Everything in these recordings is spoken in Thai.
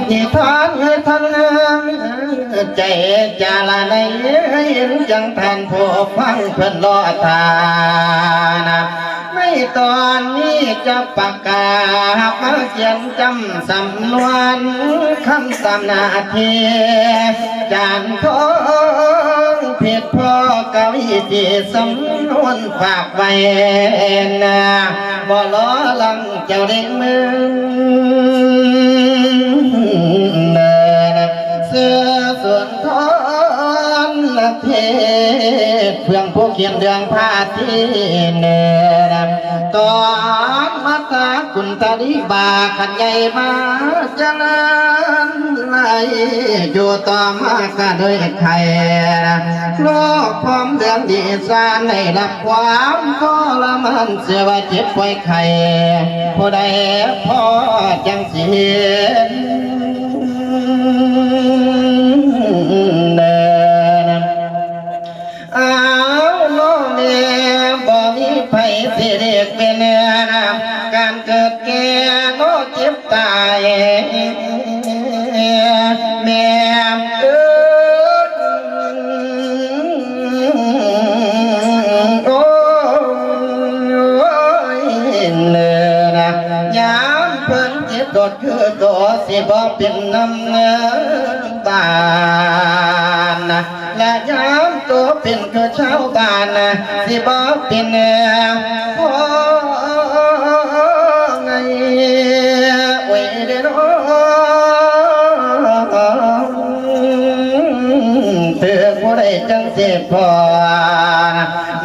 ที่ทานทันใจจาละในเห็นจังท่านผู้ฟังเพิ่นรอทานในตอนนี้จะประกาศมาเขียนจำสำนวนคำตามนาทีจานทองเพชรพ่อกวีที่สำนวนฝากไว้นะบ่ล้อลังเจ้าเด็กมือเสื้อส่วนทอนเทศเพื่องผู้เขียนเรื่องพาที่เนรตอนมาตาคุณตาลีบาขันใหญ่มาจังนั้นไหลอยู่ต่อมาก็โดยใครโลกพร้อมเรื่องดีสานในรับความทรมานเสียว่าเจ็บป่วยไข้ผู้ใดพอจังเสียไผสิเรียกเป็นการเกิดแก่โลเจ็บตายแม่เอ้โอ้ยเนื้อยามเพิ่นเจ็บโดดคือตัวสิบ่เป็นน้ำเนื้อบานและยามตัวเป็นคือชาวบ้านสิบ่เป็นพ่อไงไว้เด้อเพื่อผู้ใดจังเจ็บพอ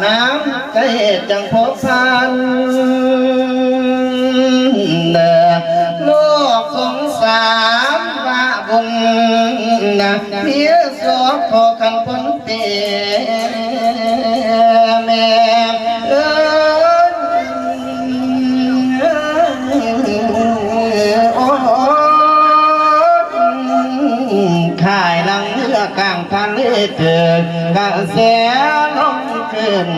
น้ำใจจังพบพันโลกสงสารว่าบุญเพียสอบขอกันพ้นเตีแม่ขายลังเรือกลางทะเลเกิดกระแสลมขึ้น